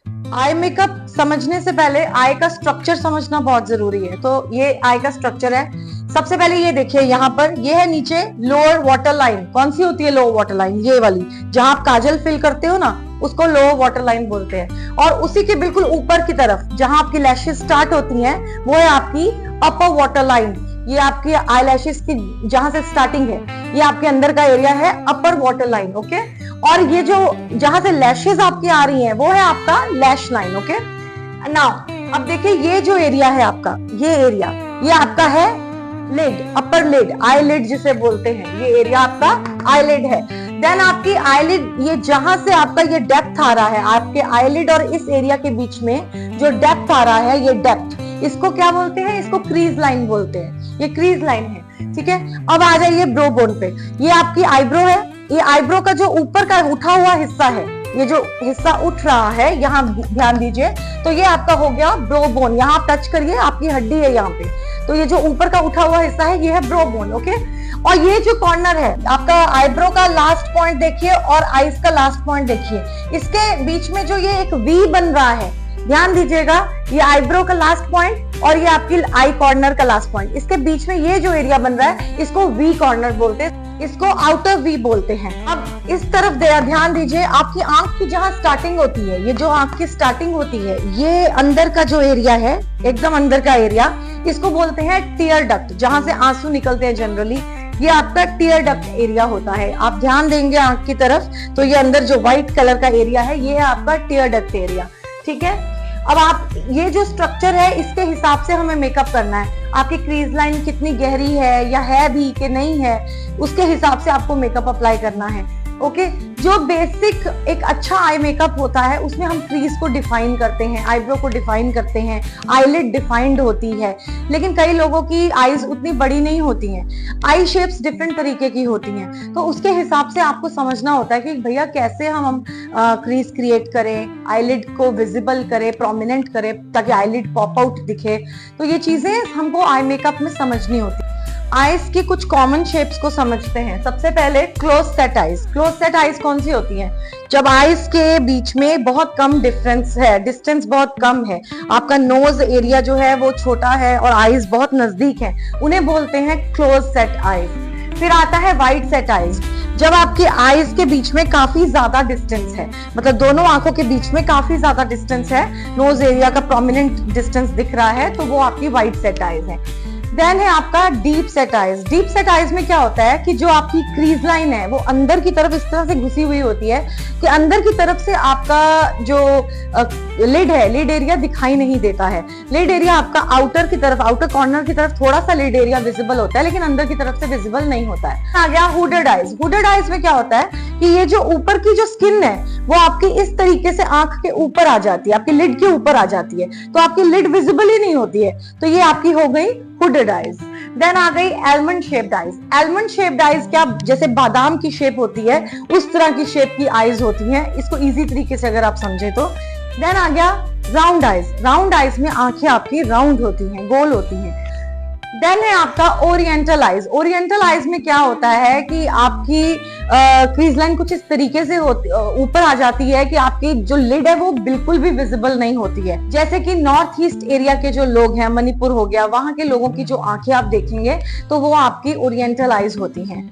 Eye makeup समझने से पहले आई का स्ट्रक्चर समझना बहुत जरूरी है। तो ये आई का स्ट्रक्चर है। सबसे पहले ये देखिए, यहाँ पर ये है नीचे लोअर वाटर लाइन। कौन सी होती है लोअर वाटर लाइन? ये वाली, जहां आप काजल फिल करते हो ना, उसको लोअर वाटर लाइन बोलते हैं। और उसी के बिल्कुल ऊपर की तरफ जहां आपकी लैशेस स्टार्ट होती हैं, वो है आपकी अपर वाटर लाइन। ये आपकी आई लैशेस की जहां से स्टार्टिंग है, ये आपके अंदर का एरिया है अपर वाटर लाइन। ओके, और ये जो जहां से लैशेस आपकी आ रही हैं, वो है आपका लैश लाइन। ओके, नाउ अब देखिए, ये जो एरिया है आपका, ये एरिया, ये आपका है लिड, अपर लिड, आई लिड जिसे बोलते हैं। ये एरिया आपका आई लिड है। देन आपकी आईलिड, ये जहां से आपका ये डेप्थ आ रहा है, आपके आईलिड और इस एरिया के बीच में जो डेप्थ आ रहा है, ये डेप्थ, इसको क्या बोलते हैं? इसको क्रीज लाइन बोलते हैं। ये क्रीज लाइन है। ठीक है, अब आ जाइए ब्रो बोन पे। ये आपकी आईब्रो है। ये आईब्रो का जो ऊपर का उठा हुआ हिस्सा है, ये जो हिस्सा उठ रहा है, यहाँ ध्यान दीजिए, तो ये आपका हो गया ब्रो बोन। यहाँ आप टच करिए, आपकी हड्डी है यहाँ पे, तो ये जो ऊपर का उठा हुआ हिस्सा है, ये है ब्रो बोन। ओके, और ये जो कॉर्नर है आपका, आईब्रो का लास्ट पॉइंट देखिए और आईज का लास्ट पॉइंट देखिए, इसके बीच में जो ये एक वी बन रहा है, ध्यान दीजिएगा, ये आईब्रो का लास्ट पॉइंट और ये आपकी आई कॉर्नर का लास्ट पॉइंट, इसके बीच में ये जो एरिया बन रहा है, इसको वी कॉर्नर बोलते हैं, इसको आउटर वी बोलते हैं। अब इस तरफ ध्यान दीजिए, आपकी आंख की जहां स्टार्टिंग होती है, ये जो आंख की स्टार्टिंग होती है, ये अंदर का जो एरिया है, एकदम अंदर का एरिया, इसको बोलते हैं टीयर डक्ट, जहां से आंसू निकलते हैं जनरली। ये आपका टीयर डक्ट एरिया होता है। आप ध्यान देंगे आंख की तरफ, तो ये अंदर जो व्हाइट कलर का एरिया है, ये है आपका टीयर डक्ट एरिया। ठीक है, अब आप ये जो स्ट्रक्चर है, इसके हिसाब से हमें मेकअप करना है। आपकी क्रीज लाइन कितनी गहरी है या है भी कि नहीं है, उसके हिसाब से आपको मेकअप अप्लाई करना है। ओके, जो बेसिक एक अच्छा आई मेकअप होता है, उसमें हम क्रीज को डिफाइन करते हैं, आईब्रो को डिफाइन करते हैं, आईलिड डिफाइंड होती है। लेकिन कई लोगों की आईज उतनी बड़ी नहीं होती हैं, आई शेप्स डिफरेंट तरीके की होती हैं, तो उसके हिसाब से आपको समझना होता है कि भैया कैसे हम क्रीज क्रिएट करें, आईलिड को विजिबल करें, प्रोमिनेंट करें, ताकि आईलिड पॉप आउट दिखे। तो ये चीजें हमको आई मेकअप में समझनी होती है। आईज की कुछ कॉमन शेप्स को समझते हैं। सबसे पहले close set eyes. Close set eyes कौन सी होती हैं? जब आईज के बीच में बहुत कम डिफरेंस है, डिस्टेंस बहुत कम है, आपका नोज एरिया जो है वो छोटा है और आईज बहुत नजदीक है, उन्हें बोलते हैं क्लोज सेट आईज। फिर आता है वाइड सेट आईज। जब आपकी आईज के बीच में काफी ज्यादा डिस्टेंस है, मतलब दोनों आंखों के बीच में काफी ज्यादा डिस्टेंस है, नोज एरिया का प्रोमिनेंट डिस्टेंस दिख रहा है, तो वो आपकी वाइड सेट आईज है। देन है आपका deep set eyes. Deep set eyes में क्या होता है कि जो आपकी क्रीज लाइन है, वो अंदर की तरफ इस तरह से घुसी हुई होती है कि अंदर की तरफ से आपका जो लिड है, लिड एरिया दिखाई नहीं देता है। लिड एरिया आपका आउटर की तरफ, आउटर कॉर्नर की तरफ थोड़ा सा लिड एरिया विजिबल होता है, लेकिन अंदर की तरफ से विजिबल नहीं होता है। आ गया हुडेड आईज। हुडेड आईज में क्या होता है कि ये जो ऊपर की जो स्किन है, वो आपकी इस तरीके से आंख के ऊपर आ जाती है, आपकी लिड के ऊपर आ जाती है, तो आपकी लिड विजिबल ही नहीं होती है, तो ये आपकी हो गई हुडेड आईज। देन आ गई almond shaped eyes. Almond shaped eyes क्या, जैसे बादाम की शेप होती है, उस तरह की शेप की आईज होती हैं, इसको इजी तरीके से अगर आप समझे तो। देन आ गया राउंड आईज। राउंड आईज में आंखें आपकी राउंड होती हैं, गोल होती हैं। देन है आपका ओरिएंटल आईज। ओरिएंटल आईज में क्या होता है कि आपकी क्रीज लाइन कुछ इस तरीके से ऊपर आ जाती है कि आपकी जो लिड है वो बिल्कुल भी विजिबल नहीं होती है। जैसे कि नॉर्थ ईस्ट एरिया के जो लोग हैं, मणिपुर हो गया, वहां के लोगों की जो आंखें आप देखेंगे तो वो आपकी ओरिएंटल आईज होती हैं।